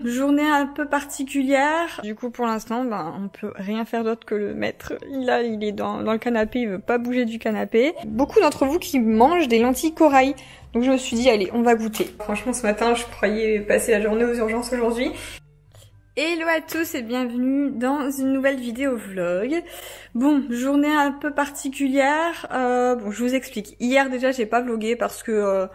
Journée un peu particulière. Du coup, pour l'instant, on peut rien faire d'autre que le mettre. Là, il est dans le canapé, il veut pas bouger du canapé. Beaucoup d'entre vous qui mangent des lentilles corail. Donc je me suis dit, allez, on va goûter. Franchement, ce matin, je croyais passer la journée aux urgences aujourd'hui. Hello à tous et bienvenue dans une nouvelle vidéo vlog. Bon, journée un peu particulière. Je vous explique. Hier déjà, j'ai pas vlogué parce que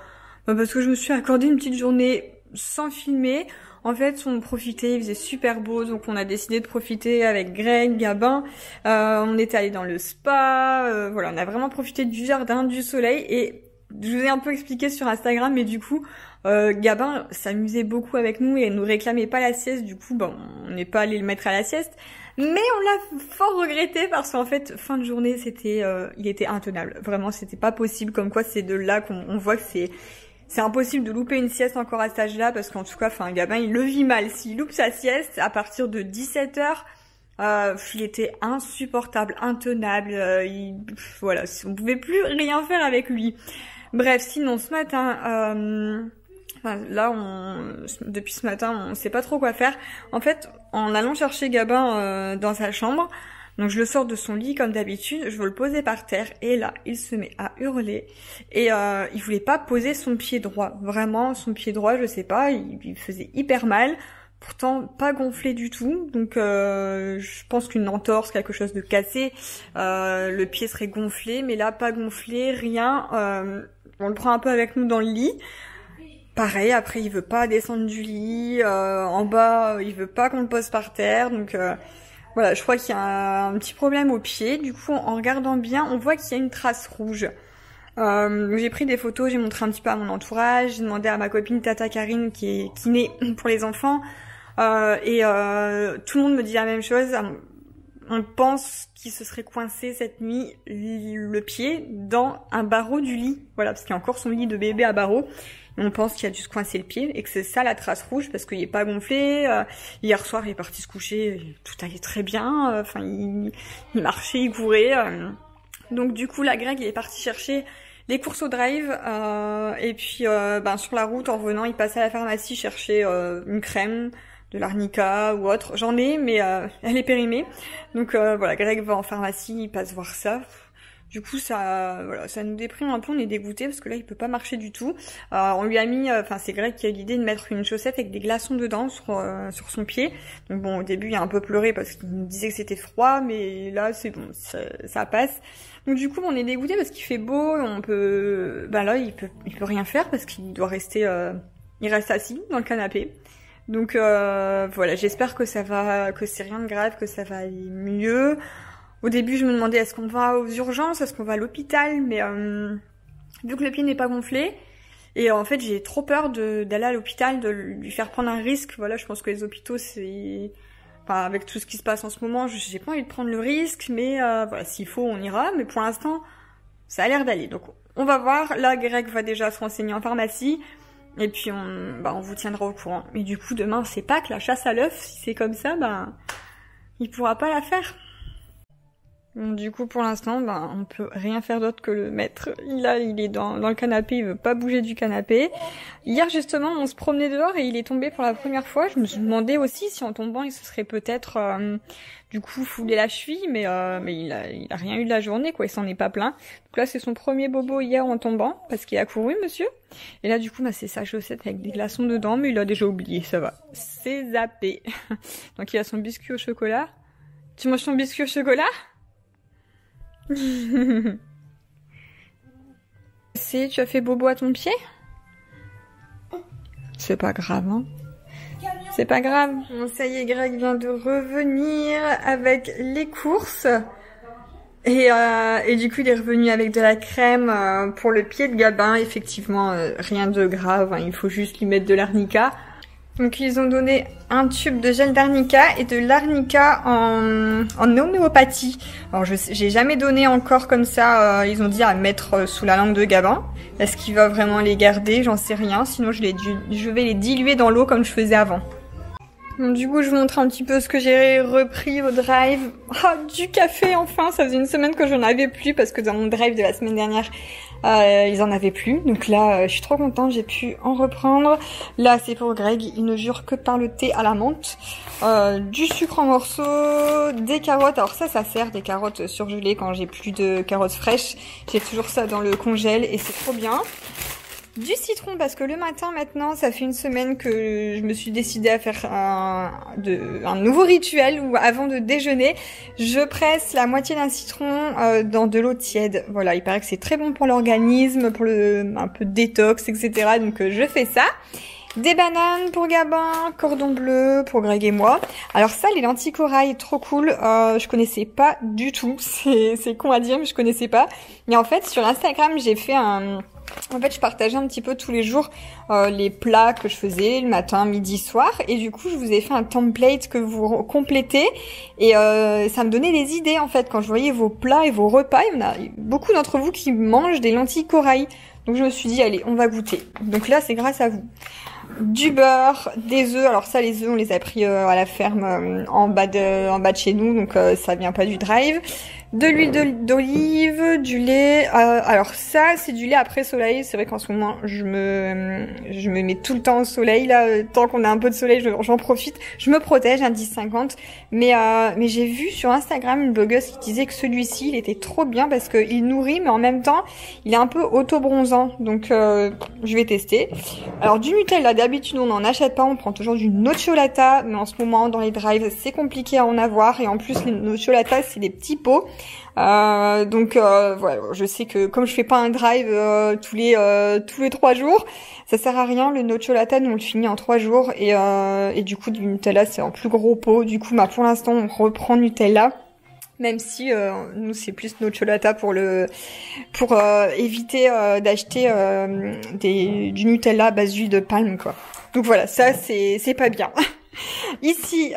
je me suis accordé une petite journée sans filmer. En fait, on profitait, il faisait super beau, donc on a décidé de profiter avec Greg, Gabin. On était allé dans le spa, voilà, on a vraiment profité du jardin, du soleil. Et je vous ai un peu expliqué sur Instagram, mais du coup, Gabin s'amusait beaucoup avec nous et nous réclamait pas la sieste. Du coup, on n'est pas allé le mettre à la sieste. Mais on l'a fort regretté parce qu'en fait, fin de journée, il était intenable. Vraiment, c'était pas possible. Comme quoi, c'est de là qu'on voit que c'est impossible de louper une sieste encore à cet âge-là parce qu'en tout cas, Gabin, il le vit mal. S'il loupe sa sieste, à partir de 17h, il était insupportable, intenable. Voilà, on pouvait plus rien faire avec lui. Bref, sinon, ce matin, depuis ce matin, on sait pas trop quoi faire. En fait, en allant chercher Gabin dans sa chambre, donc je le sors de son lit comme d'habitude, je veux le poser par terre et là il se met à hurler et il voulait pas poser son pied droit. Vraiment son pied droit, je sais pas, il faisait hyper mal, pourtant pas gonflé du tout. Donc je pense qu'une entorse, quelque chose de cassé, le pied serait gonflé, mais là pas gonflé, rien. On le prend un peu avec nous dans le lit. Pareil, après il veut pas descendre du lit, en bas il veut pas qu'on le pose par terre, donc voilà, je crois qu'il y a un petit problème au pied. Du coup, en regardant bien, on voit qu'il y a une trace rouge. J'ai pris des photos, j'ai montré un petit peu à mon entourage, j'ai demandé à ma copine Tata Karine qui est kiné pour les enfants, tout le monde me dit la même chose. On pense qu'il se serait coincé cette nuit le pied dans un barreau du lit. Voilà, parce qu'il y a encore son lit de bébé à barreaux. On pense qu'il a dû se coincer le pied et que c'est ça la trace rouge parce qu'il est pas gonflé. Hier soir, il est parti se coucher, tout allait très bien. Il marchait, il courait. Donc du coup, la Greg, il est parti chercher les courses au drive. Et puis, sur la route, en revenant, il passait à la pharmacie chercher une crème, de l'arnica ou autre. J'en ai, mais elle est périmée. Donc voilà, Greg va en pharmacie, il passe voir ça. Du coup, ça nous déprime un peu, on est dégoûté parce que là, il peut pas marcher du tout. On lui a mis, c'est Greg qui a eu l'idée de mettre une chaussette avec des glaçons dedans sur son pied. Donc bon, au début, il a un peu pleuré parce qu'il me disait que c'était froid, mais là, c'est bon, ça passe. Donc du coup, on est dégoûté parce qu'il fait beau, on peut, là, il peut rien faire parce qu'il doit rester, il reste assis dans le canapé. Donc voilà, j'espère que c'est rien de grave, que ça va aller mieux. Au début, je me demandais est-ce qu'on va aux urgences, est-ce qu'on va à l'hôpital, mais vu que le pied n'est pas gonflé, et en fait j'ai trop peur d'aller à l'hôpital, de lui faire prendre un risque. Voilà, je pense que les hôpitaux, avec tout ce qui se passe en ce moment, j'ai pas envie de prendre le risque, mais voilà, s'il faut, on ira. Mais pour l'instant, ça a l'air d'aller. Donc on va voir. Là, Greg va déjà se renseigner en pharmacie. Et puis on vous tiendra au courant. Mais du coup, demain, c'est Pâques, la chasse à l'œuf. Si c'est comme ça, il pourra pas la faire. Du coup, pour l'instant, on peut rien faire d'autre que le mettre. Là, il est dans le canapé, il veut pas bouger du canapé. Hier, justement, on se promenait dehors et il est tombé pour la première fois. Je me suis demandé aussi si en tombant, il se serait peut-être, du coup, foulé la cheville, mais il a rien eu de la journée, quoi. Il s'en est pas plaint. Donc là, c'est son premier bobo hier en tombant, parce qu'il a couru, monsieur. Et là, du coup, c'est sa chaussette avec des glaçons dedans, mais il a déjà oublié, ça va. C'est zappé. Donc il a son biscuit au chocolat. Tu manges ton biscuit au chocolat? Tu as fait bobo à ton pied? C'est pas grave, hein? C'est pas grave. Bon, ça y est, Greg vient de revenir avec les courses. Et du coup, il est revenu avec de la crème pour le pied de Gabin. Effectivement, rien de grave, hein, il faut juste lui mettre de l'arnica. Donc ils ont donné un tube de gel d'arnica et de l'arnica en homéopathie. Alors j'ai jamais donné encore comme ça, ils ont dit à mettre sous la langue de Gabin. Est-ce qu'il va vraiment les garder? J'en sais rien, sinon je vais les diluer dans l'eau comme je faisais avant. Donc, du coup je vous montre un petit peu ce que j'ai repris au drive. Ah, du café enfin, ça faisait une semaine que j'en avais plus parce que dans mon drive de la semaine dernière, Ils en avaient plus, donc là je suis trop contente, j'ai pu en reprendre. Là c'est pour Greg, il ne jure que par le thé à la menthe, du sucre en morceaux, des carottes. Alors ça sert, des carottes surgelées quand j'ai plus de carottes fraîches. J'ai toujours ça dans le congèle et c'est trop bien. Du citron parce que le matin maintenant, ça fait une semaine que je me suis décidée à faire un nouveau rituel où avant de déjeuner, je presse la moitié d'un citron dans de l'eau tiède. Voilà, il paraît que c'est très bon pour l'organisme, pour un peu de détox, etc. Donc je fais ça. Des bananes pour Gabin, cordon bleu pour Greg et moi. Alors ça, les lentilles corail, trop cool. Je connaissais pas du tout. C'est con à dire, mais je connaissais pas. Mais en fait, sur Instagram, j'ai fait En fait, je partageais un petit peu tous les jours les plats que je faisais le matin, midi, soir. Et du coup, je vous ai fait un template que vous complétez. Et ça me donnait des idées, en fait, quand je voyais vos plats et vos repas. Il y en a beaucoup d'entre vous qui mangent des lentilles corail. Donc, je me suis dit, allez, on va goûter. Donc là, c'est grâce à vous. Du beurre, des œufs. Alors ça, les œufs, on les a pris à la ferme en bas de chez nous. Donc, ça vient pas du drive. De l'huile d'olive, du lait. Alors ça, c'est du lait après soleil. C'est vrai qu'en ce moment, je me mets tout le temps au soleil. Là, tant qu'on a un peu de soleil, j'en profite. Je me protège, un 10-50. Mais j'ai vu sur Instagram une blogueuse qui disait que celui-ci, il était trop bien parce que il nourrit, mais en même temps, il est un peu auto-bronzant. Donc, je vais tester. Alors du Nutella, d'habitude, on n'en achète pas. On prend toujours du nocciolata. Mais en ce moment, dans les drives, c'est compliqué à en avoir. Et en plus, les nocciolata, c'est des petits pots. Donc voilà, je sais que comme je fais pas un drive tous les 3 jours, ça sert à rien. Le nocciolata, nous on le finit en 3 jours et du coup du Nutella c'est en plus gros pot. Du coup pour l'instant on reprend Nutella, même si nous c'est plus nocciolata pour éviter d'acheter du Nutella à base d'huile de palme quoi. Donc voilà, ça c'est pas bien. Ici,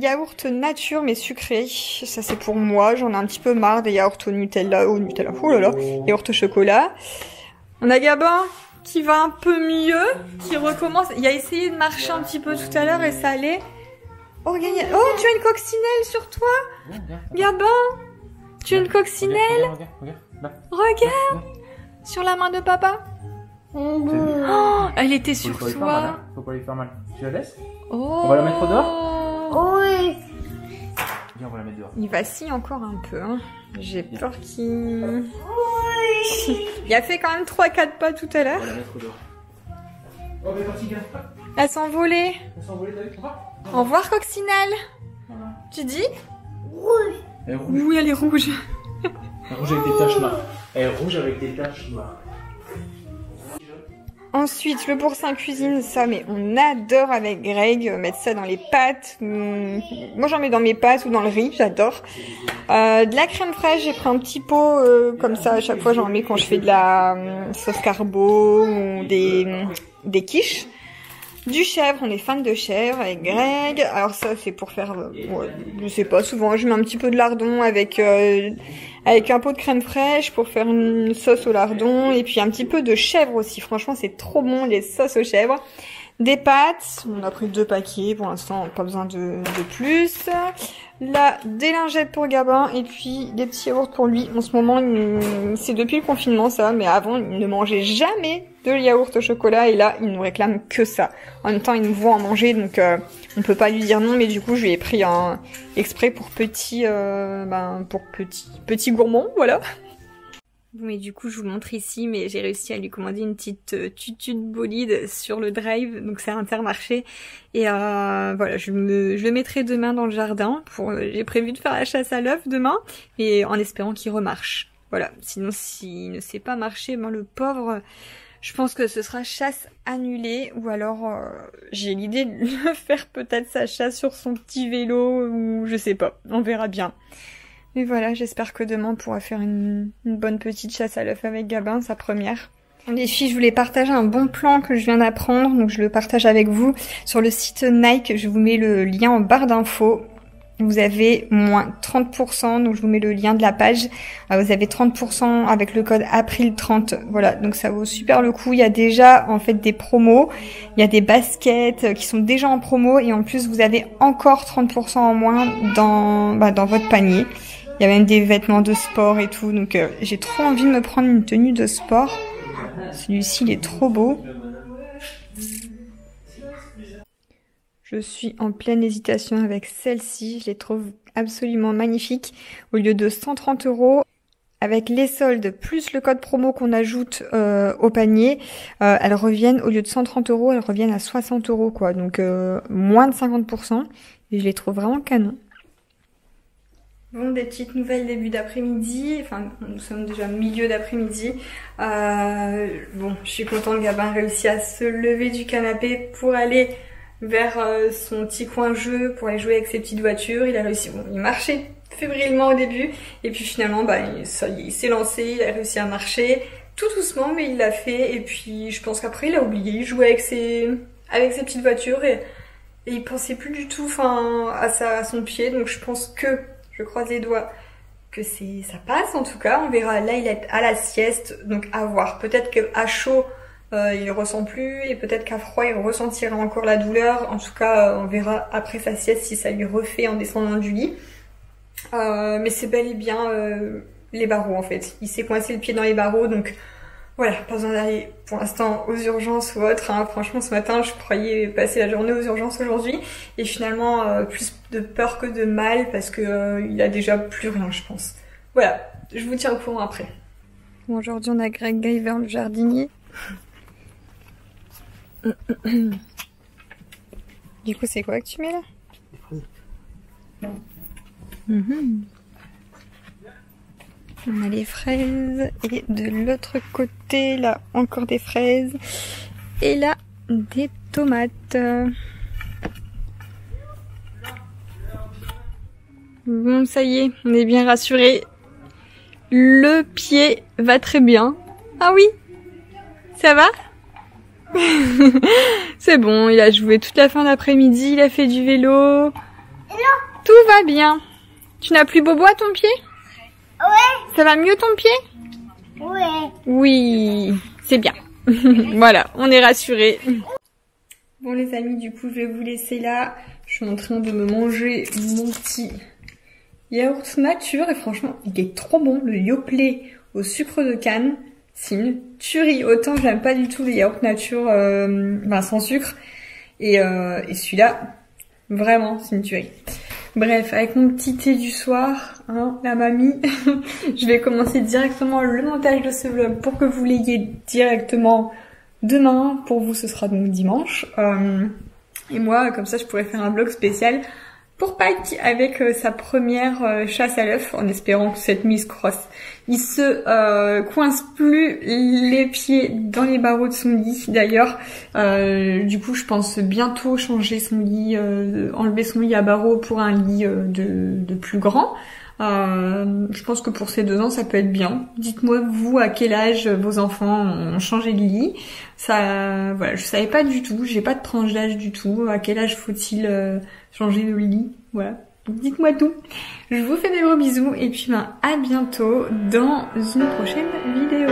yaourt nature mais sucré, ça c'est pour moi, j'en ai un petit peu marre des yaourts au Nutella, oh là là, yaourt au chocolat. On a Gabin qui va un peu mieux, qui recommence, il a essayé de marcher un petit peu tout à l'heure et ça allait. Oh, tu as une coccinelle sur toi, Gabin, tu as une coccinelle, regarde, sur la main de papa. Oh, elle était sur toi. Faut pas lui faire mal. Tu la laisses? Oh. On va la mettre dehors? Oui. Viens, on va la mettre dehors. Il vacille encore un peu. Hein. J'ai peur qu'il... Oui. Il a fait quand même 3-4 pas tout à l'heure. On va la mettre dehors. Oh, mais parti, viens. Elle s'envolait. Elle s'envolait, t'as vu? Au revoir, coccinelle. Voilà. Tu dis? Rouge. Elle est rouge. Oui, elle est rouge. Elle est rouge avec des taches noires. Elle est rouge avec des taches noires. Ensuite, le boursin cuisine, ça, mais on adore avec Greg, mettre ça dans les pâtes. Moi, j'en mets dans mes pâtes ou dans le riz, j'adore. De la crème fraîche, j'ai pris un petit pot, comme ça, à chaque fois, j'en mets quand je fais de la sauce carbo ou des quiches. Du chèvre, on est fan de chèvre avec Greg. Alors ça, c'est pour faire, je sais pas, souvent, je mets un petit peu de lardon avec un pot de crème fraîche pour faire une sauce au lardon. Et puis un petit peu de chèvre aussi. Franchement, c'est trop bon, les sauces aux chèvres. Des pâtes. On a pris 2 paquets. Pour l'instant, pas besoin de plus. Là, des lingettes pour Gabin. Et puis, des petits yaourts pour lui. En ce moment, c'est depuis le confinement, ça. Mais avant, il ne mangeait jamais de yaourt au chocolat. Et là, il nous réclame que ça. En même temps, il nous voit en manger. Donc, on peut pas lui dire non. Mais du coup, je lui ai pris un exprès pour petit gourmand. Voilà. Mais du coup, je vous montre ici, mais j'ai réussi à lui commander une petite tutu de bolide sur le drive, donc c'est Intermarché. Et voilà, je le mettrai demain dans le jardin. J'ai prévu de faire la chasse à l'œuf demain, et en espérant qu'il remarche. Voilà, sinon s'il ne sait pas marcher, ben le pauvre, je pense que ce sera chasse annulée, ou alors j'ai l'idée de le faire peut-être sa chasse sur son petit vélo, ou je sais pas, on verra bien. Mais voilà, j'espère que demain on pourra faire une bonne petite chasse à l'œuf avec Gabin, sa première. Les filles, je voulais partager un bon plan que je viens d'apprendre, donc je le partage avec vous. Sur le site Nike, je vous mets le lien en barre d'infos. Vous avez moins 30%, donc je vous mets le lien de la page. Vous avez 30% avec le code April30. Voilà, donc ça vaut super le coup. Il y a déjà en fait des promos. Il y a des baskets qui sont déjà en promo et en plus vous avez encore 30% en moins dans votre panier. Il y a même des vêtements de sport et tout. Donc j'ai trop envie de me prendre une tenue de sport. Celui-ci, il est trop beau. Je suis en pleine hésitation avec celle-ci. Je les trouve absolument magnifiques. Au lieu de 130 €, avec les soldes plus le code promo qu'on ajoute au panier, elles reviennent, au lieu de 130 €, elles reviennent à 60 € quoi. Donc moins de 50%. Et je les trouve vraiment canon. Bon, des petites nouvelles début d'après-midi. Enfin, nous sommes déjà milieu d'après-midi. Bon, je suis contente, Gabin a réussi à se lever du canapé pour aller vers son petit coin jeu, pour aller jouer avec ses petites voitures. Il a réussi, bon, il marchait fébrilement au début, et puis finalement, bah, il s'est lancé, il a réussi à marcher, tout doucement, mais il l'a fait, et puis je pense qu'après il a oublié, il jouait avec ses petites voitures, et il pensait plus du tout, à son pied, donc je pense que, je croise les doigts, que ça passe en tout cas, on verra. Là il est à la sieste, donc à voir, peut-être qu'à chaud, il ressent plus, et peut-être qu'à froid il ressentira encore la douleur. En tout cas, on verra après sa sieste si ça lui refait en descendant du lit. Mais c'est bel et bien les barreaux en fait. Il s'est coincé le pied dans les barreaux, donc voilà, pas besoin d'aller pour l'instant aux urgences ou autre. Hein. Franchement, ce matin, je croyais passer la journée aux urgences aujourd'hui, et finalement plus de peur que de mal, parce que il a déjà plus rien, je pense. Voilà, je vous tiens au courant après. Bon, aujourd'hui on a Greg Guyver, le jardinier. Du coup, c'est quoi que tu mets là? On a les fraises, et de l'autre côté, là, encore des fraises, et là, des tomates. Bon, ça y est, on est bien rassurés. Le pied va très bien. Ah oui? Ça va? C'est bon, il a joué toute la fin d'après-midi, il a fait du vélo. Tout va bien. Tu n'as plus bobo à ton pied? Ouais. Ça va mieux ton pied? Ouais. Oui, c'est bien. Voilà, on est rassurés. Bon les amis, du coup je vais vous laisser là. Je suis en train de me manger mon petit yaourt nature, et franchement il est trop bon, le Yoplait au sucre de canne. C'est une tuerie. Autant j'aime pas du tout les yaourts nature sans sucre, et celui-là vraiment c'est une tuerie. Bref, avec mon petit thé du soir, hein, la mamie, je vais commencer directement le montage de ce vlog pour que vous l'ayez directement demain. Pour vous ce sera donc dimanche, et moi comme ça je pourrais faire un vlog spécial pour Pâques avec sa première chasse à l'œuf, en espérant que cette Miss Cross, il se coince plus les pieds dans les barreaux de son lit. D'ailleurs, du coup, je pense bientôt changer son lit, enlever son lit à barreaux pour un lit de plus grand. Je pense que pour ces 2 ans, ça peut être bien. Dites-moi, vous, à quel âge vos enfants ont changé de lit. Ça, voilà, je savais pas du tout, j'ai pas de tranche d'âge du tout. À quel âge faut-il changer de lit? Voilà. Donc dites-moi tout. Je vous fais des gros bisous, et puis à bientôt dans une prochaine vidéo.